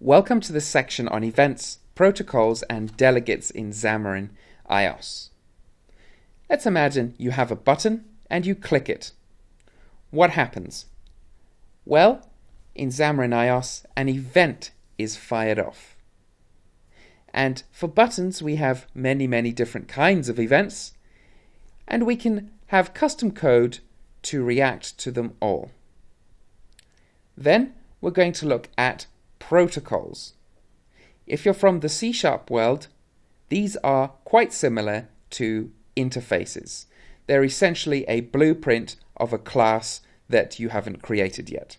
Welcome to this section on events, protocols and delegates in Xamarin iOS. Let's imagine you have a button and you click it. What happens? Well, in Xamarin iOS, an event is fired off. And for buttons, we have many different kinds of events, and we can have custom code to react to them all. Then we're going to look at protocols. If you're from the C# world, these are quite similar to interfaces. They're essentially a blueprint of a class that you haven't created yet.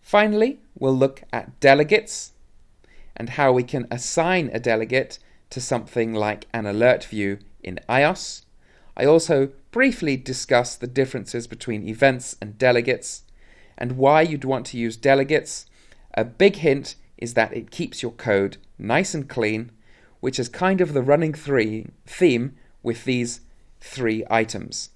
Finally, we'll look at delegates and how we can assign a delegate to something like an alert view in iOS. I also briefly discuss the differences between events and delegates and why you'd want to use delegates. A big hint is that it keeps your code nice and clean, which is kind of the running theme with these three items.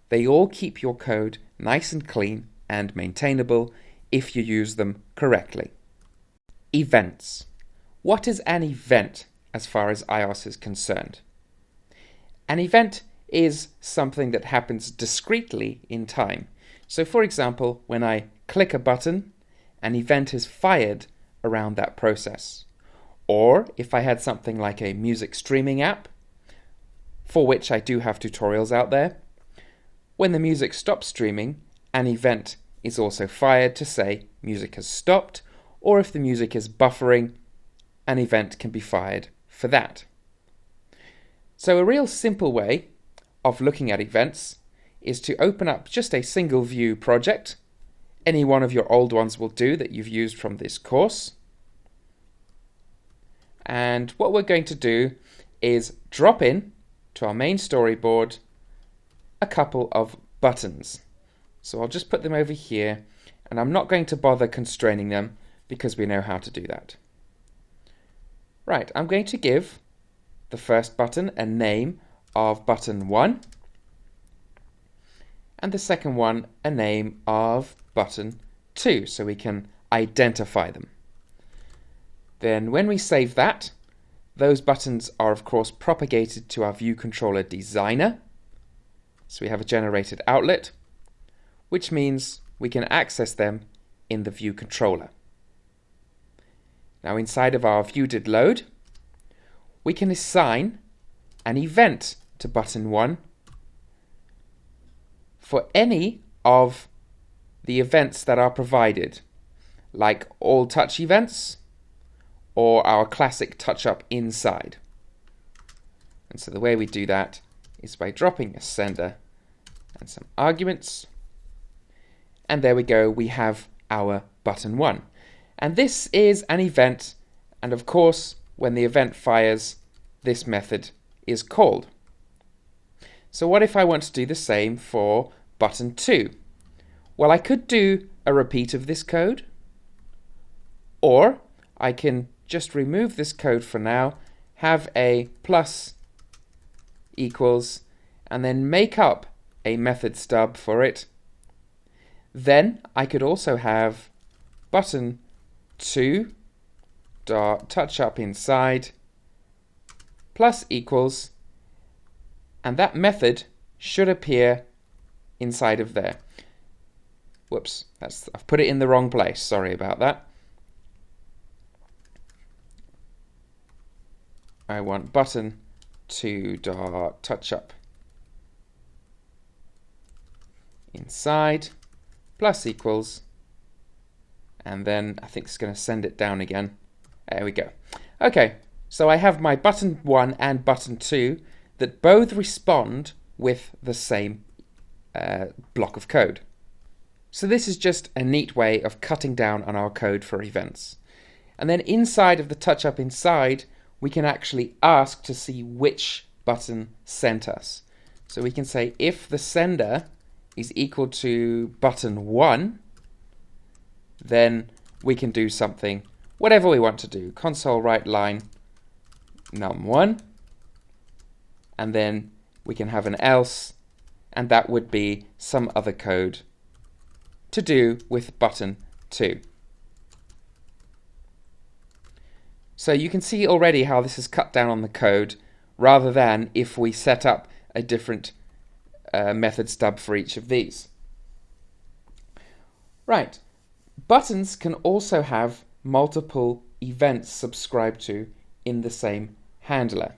They all keep your code nice and clean and maintainable if you use them correctly. Events. What is an event as far as iOS is concerned? An event is something that happens discretely in time. So for example, when I click a button, an event is fired around that process. Or if I had something like a music streaming app, for which I do have tutorials out there, when the music stops streaming, an event is also fired to say music has stopped, or if the music is buffering, an event can be fired for that. So a real simple way of looking at events is to open up just a single view project. Any one of your old ones will do that you've used from this course. And what we're going to do is drop in to our main storyboard a couple of buttons. So I'll just put them over here, and I'm not going to bother constraining them because we know how to do that. Right, I'm going to give the first button a name of button 1 and the second one a name of button 2 so we can identify them. Then when we save that, those buttons are of course propagated to our view controller designer. So we have a generated outlet, which means we can access them in the view controller. Now inside of our view.did_load, we can assign an event to button 1 for any of the events that are provided, like all touch events or our classic touch up inside. And so the way we do that is by dropping a sender and some arguments. And there we go, we have our button 1. And this is an event, and of course, when the event fires, this method is called. So what if I want to do the same for button 2? Well, I could do a repeat of this code, or I can just remove this code for now, have a plus equals, and then make up a method stub for it. Then I could also have button 2 dot touch up inside plus equals, and that method should appear inside of there. Whoops, I've put it in the wrong place, sorry about that. I want button 2 dot touch up inside plus equals, and then I think it's going to send it down again. There we go. Okay, so I have my button 1 and button 2 that both respond with the same block of code. So this is just a neat way of cutting down on our code for events. And then inside of the touch up inside, we can actually ask to see which button sent us. So we can say if the sender is equal to button 1, then we can do something, whatever we want to do. Console write line num1, and then we can have an else, and that would be some other code to do with button 2. So you can see already how this is cut down on the code rather than if we set up a different method stub for each of these. Right, buttons can also have multiple events subscribed to in the same handler.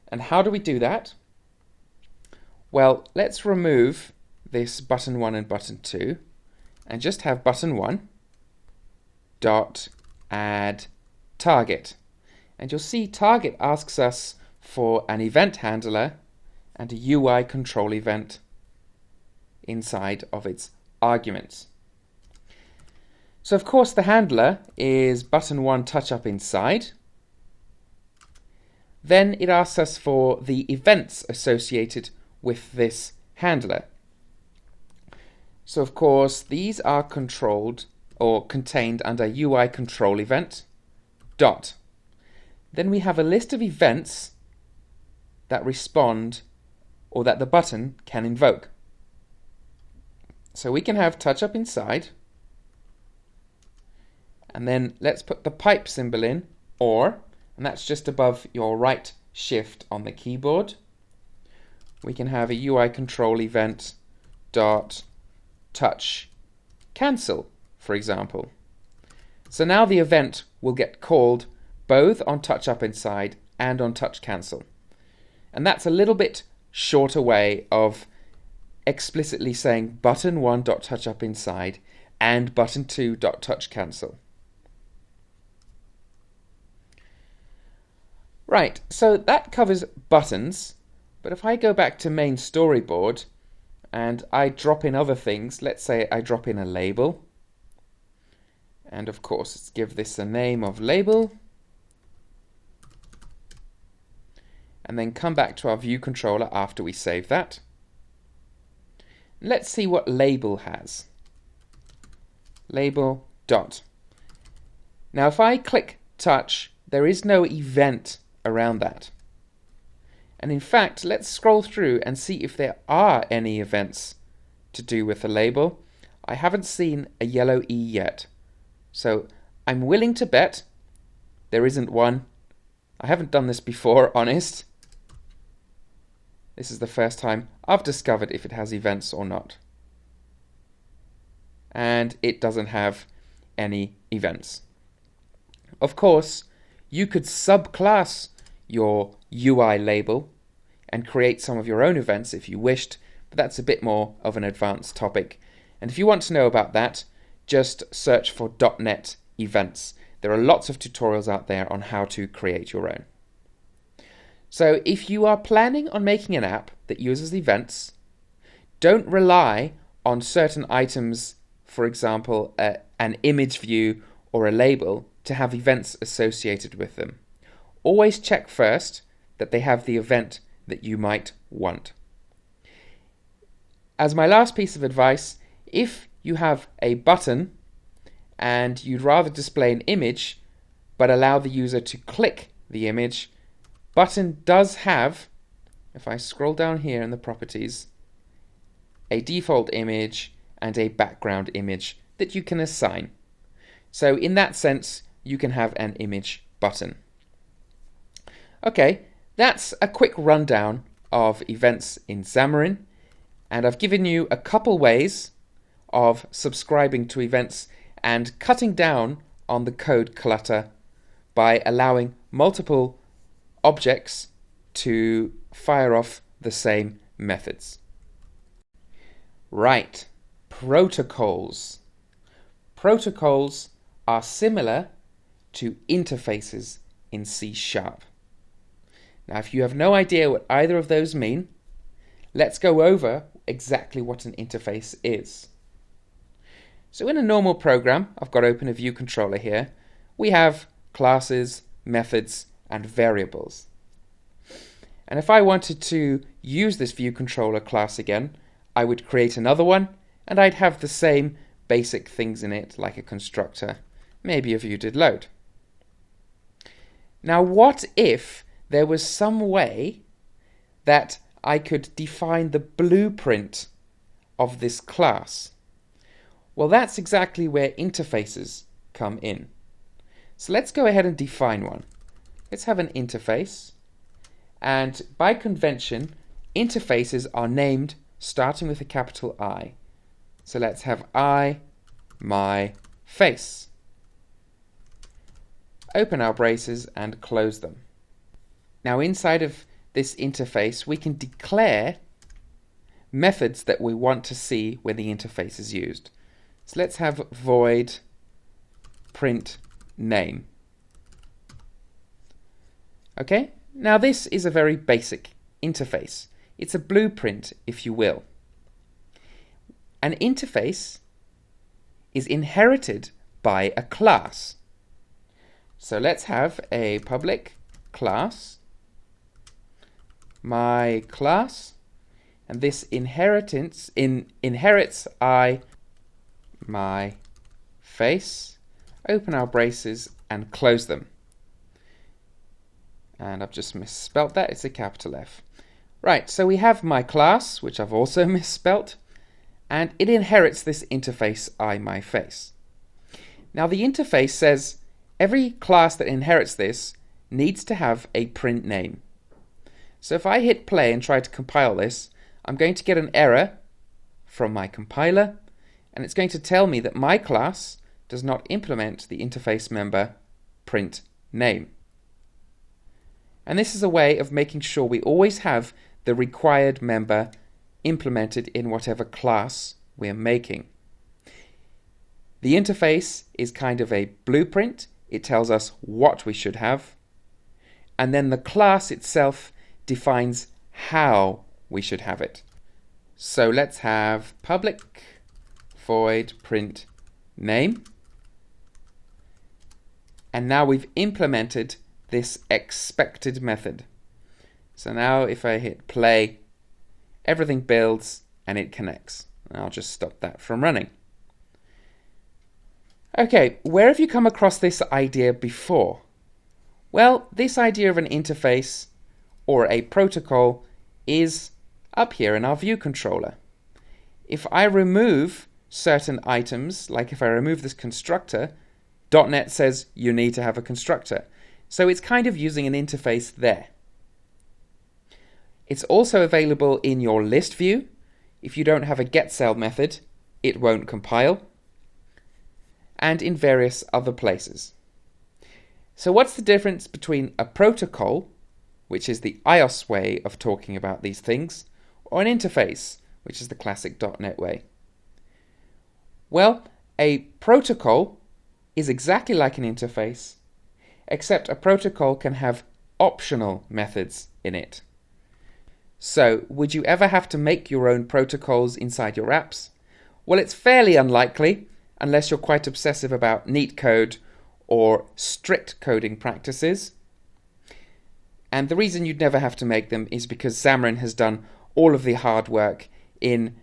And how do we do that? Well, let's remove this button 1 and button 2 and just have button 1 dot add target. And you'll see target asks us for an event handler and a UI control event inside of its arguments. So of course the handler is button 1 touch up inside. Then it asks us for the events associated with this handler. So of course these are controlled or contained under UI control event dot. Then we have a list of events that respond or that the button can invoke. So we can have touch up inside, and then let's put the pipe symbol in, or, and that's just above your right shift on the keyboard. We can have a UI control event dot touch cancel, for example. So now the event will get called both on touch up inside and on touch cancel. And that's a little bit shorter way of explicitly saying button 1 dot touch up inside and button 2 dot touch cancel. Right, so that covers buttons, but if I go back to main storyboard and I drop in other things, let's say I drop in a label, and of course let's give this a name of label, and then come back to our view controller after we save that. Let's see what label has. Label dot. Now if I click touch, there is no event around that. And in fact, let's scroll through and see if there are any events to do with the label. I haven't seen a yellow E yet, so I'm willing to bet there isn't one. I haven't done this before, honest. This is the first time I've discovered if it has events or not. And it doesn't have any events. Of course, you could subclass your UI label and create some of your own events if you wished, but that's a bit more of an advanced topic. And if you want to know about that, just search for .NET events. There are lots of tutorials out there on how to create your own. So if you are planning on making an app that uses events, don't rely on certain items, for example, an image view or a label, to have events associated with them. Always check first that they have the event that you might want. As my last piece of advice, if you have a button and you'd rather display an image but allow the user to click the image, button does have, if I scroll down here in the properties, a default image and a background image that you can assign. So in that sense, you can have an image button. Okay, that's a quick rundown of events in Xamarin, and I've given you a couple ways of subscribing to events and cutting down on the code clutter by allowing multiple objects to fire off the same methods. Right, protocols. Protocols are similar to interfaces in C#. Now, if you have no idea what either of those mean, let's go over exactly what an interface is. So in a normal program, I've got open a view controller here, we have classes, methods, and variables. And if I wanted to use this view controller class again, I would create another one, and I'd have the same basic things in it, like a constructor, maybe a view did load. Now, what if there was some way that I could define the blueprint of this class? Well, that's exactly where interfaces come in. So let's go ahead and define one. Let's have an interface. And by convention, interfaces are named starting with a capital I. So let's have I, my face. Open our braces and close them. Now inside of this interface, we can declare methods that we want to see when the interface is used. So let's have void print name. Okay, now this is a very basic interface. It's a blueprint, if you will. An interface is inherited by a class. So let's have a public class, my class, and this inherits I, my face. Open our braces and close them. And I've just misspelt that, it's a capital F. Right, so we have my class, which I've also misspelt, and it inherits this interface I, my face. Now the interface says every class that inherits this needs to have a print name. So if I hit play and try to compile this, I'm going to get an error from my compiler, and it's going to tell me that my class does not implement the interface member print name. And this is a way of making sure we always have the required member implemented in whatever class we're making. The interface is kind of a blueprint. It tells us what we should have. And then the class itself defines how we should have it. So let's have public void print name. And now we've implemented this expected method. So now if I hit play, everything builds and it connects. And I'll just stop that from running. Okay, where have you come across this idea before? Well, this idea of an interface or a protocol is up here in our view controller. If I remove certain items, like if I remove this constructor, .NET says you need to have a constructor. So it's kind of using an interface there. It's also available in your list view. If you don't have a getCell method, it won't compile. And in various other places. So what's the difference between a protocol, which is the iOS way of talking about these things, or an interface, which is the classic .NET way? Well, a protocol is exactly like an interface, except a protocol can have optional methods in it. So, would you ever have to make your own protocols inside your apps? Well, it's fairly unlikely, unless you're quite obsessive about neat code or strict coding practices. And the reason you'd never have to make them is because Xamarin has done all of the hard work in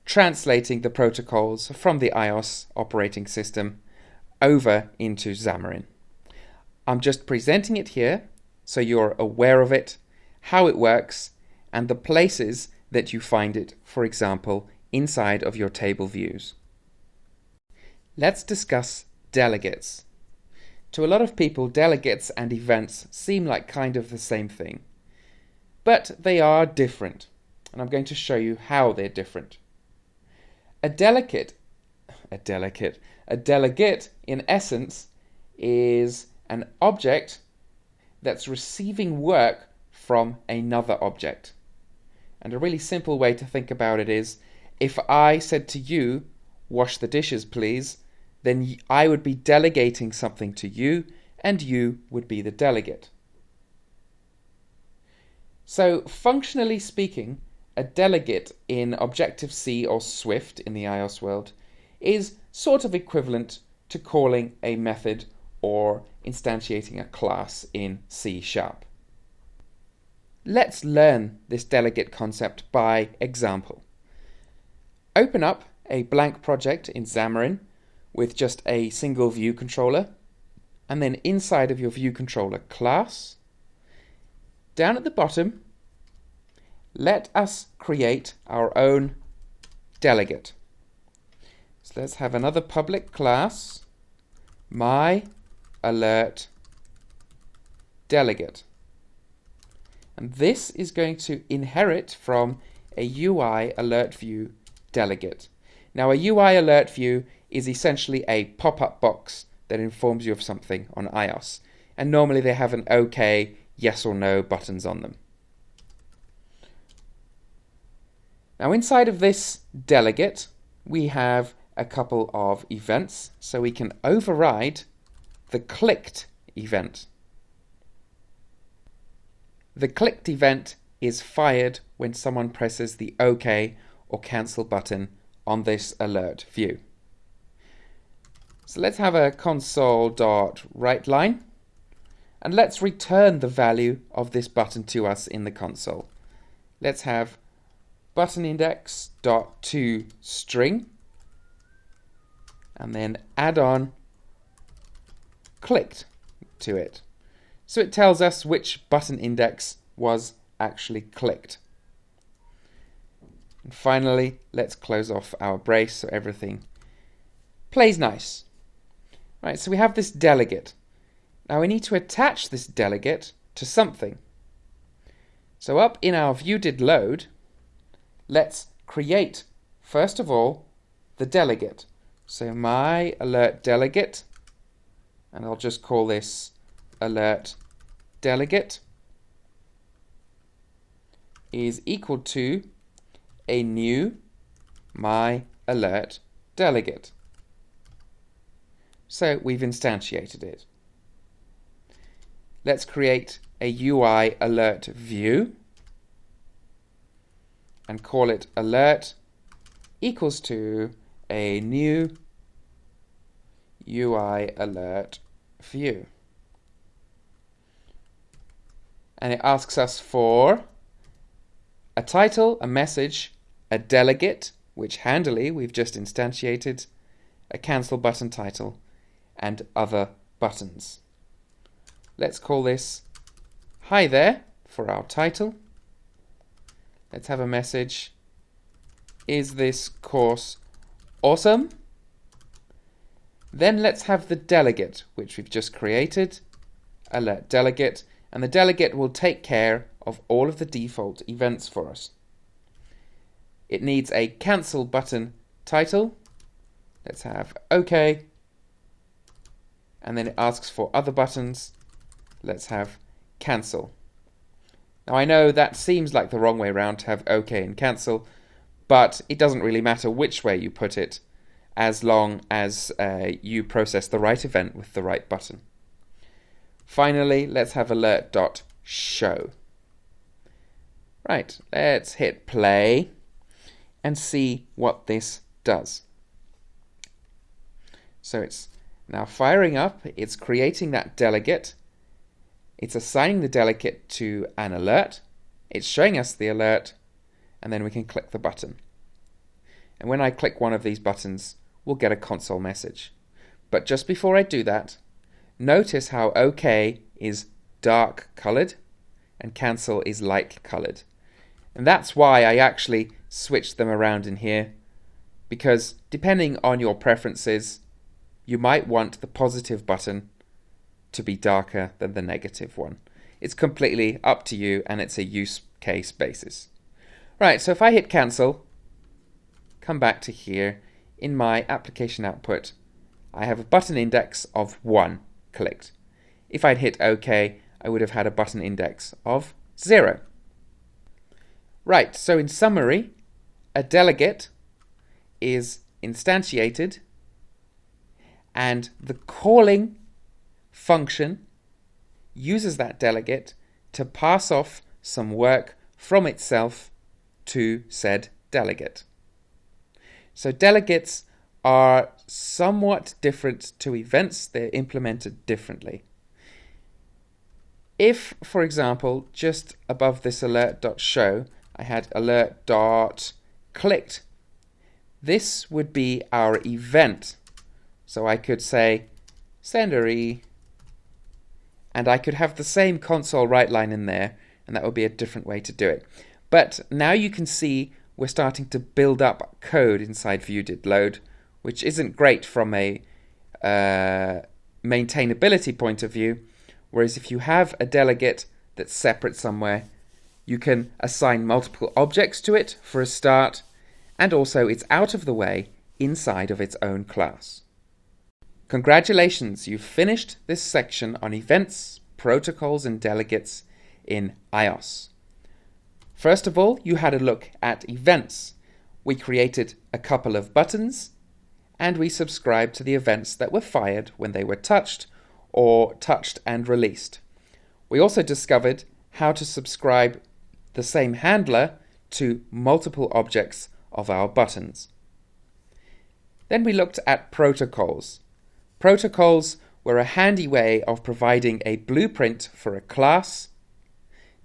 translating the protocols from the iOS operating system over into Xamarin. I'm just presenting it here so you're aware of it, how it works, and the places that you find it, for example, inside of your table views. Let's discuss delegates. To a lot of people, delegates and events seem like kind of the same thing. But they are different, and I'm going to show you how they're different. A delegate in essence is an object that's receiving work from another object. And a really simple way to think about it is, if I said to you, wash the dishes please, then I would be delegating something to you, and you would be the delegate. So functionally speaking, a delegate in Objective-C or Swift in the iOS world is sort of equivalent to calling a method or instantiating a class in C#. Let's learn this delegate concept by example. Open up a blank project in Xamarin with just a single view controller, and then inside of your view controller class, down at the bottom, let us create our own delegate. So let's have another public class, my alert delegate. And this is going to inherit from a UI alert view delegate. Now, a UI alert view is essentially a pop-up box that informs you of something on iOS. And normally they have an OK, yes or no buttons on them. Now, inside of this delegate, we have a couple of events, so we can override the clicked event. The clicked event is fired when someone presses the OK or cancel button on this alert view. So let's have a console.writeLine, and let's return the value of this button to us in the console. Let's have buttonIndex.toString, and then add on clicked to it. So it tells us which button index was actually clicked. And finally, let's close off our brace so everything plays nice. Right, so we have this delegate. Now we need to attach this delegate to something. So up in our viewDidLoad, let's create, first of all, the delegate. So my alert delegate, and I'll just call this alert delegate, is equal to a new my alert delegate. So we've instantiated it. Let's create a UI alert view and call it alert equals to a new UI alert view. And it asks us for a title, a message, a delegate, which handily we've just instantiated, a cancel button title, and other buttons. Let's call this hi there for our title. Let's have a message. Is this course awesome? Then let's have the delegate, which we've just created, alert delegate, and the delegate will take care of all of the default events for us. It needs a cancel button title. Let's have OK. And then it asks for other buttons. Let's have cancel. Now I know that seems like the wrong way around to have OK and cancel, but it doesn't really matter which way you put it, as long as you process the right event with the right button. Finally, let's have alert.show. Right, let's hit play and see what this does. So it's now firing up, it's creating that delegate, it's assigning the delegate to an alert, it's showing us the alert, and then we can click the button. And when I click one of these buttons, we'll get a console message. But just before I do that, notice how OK is dark colored and cancel is light colored. And that's why I actually switched them around in here, because depending on your preferences, you might want the positive button to be darker than the negative one. It's completely up to you, and it's a use case basis. Right, so if I hit cancel, come back to here, in my application output, I have a button index of 1 clicked. If I'd hit OK, I would have had a button index of 0. Right, so in summary, a delegate is instantiated, and the calling function uses that delegate to pass off some work from itself to said delegate. So delegates are somewhat different to events. They're implemented differently. If, for example, just above this alert.show, I had alert.clicked, this would be our event. So I could say sendery, and I could have the same console write line in there, and that would be a different way to do it. But now you can see we're starting to build up code inside viewDidLoad, which isn't great from a maintainability point of view, whereas if you have a delegate that's separate somewhere, you can assign multiple objects to it for a start, and also it's out of the way inside of its own class. Congratulations, you've finished this section on events, protocols, and delegates in iOS. First of all, you had a look at events. We created a couple of buttons, and we subscribed to the events that were fired when they were touched or touched and released. We also discovered how to subscribe the same handler to multiple objects of our buttons. Then we looked at protocols. Protocols were a handy way of providing a blueprint for a class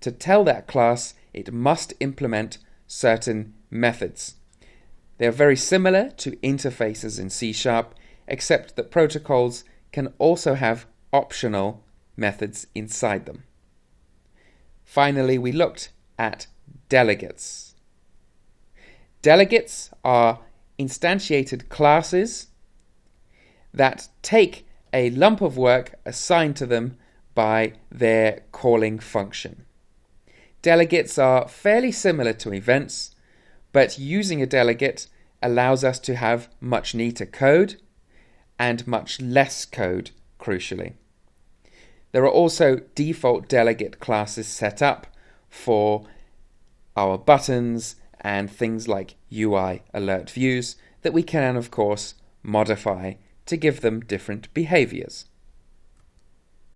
to tell that class it must implement certain methods. They are very similar to interfaces in C#, except that protocols can also have optional methods inside them. Finally, we looked at delegates. Delegates are instantiated classes that take a lump of work assigned to them by their calling function. Delegates are fairly similar to events, but using a delegate allows us to have much neater code and much less code, crucially. There are also default delegate classes set up for our buttons and things like UI alert views that we can, of course, modify to give them different behaviors.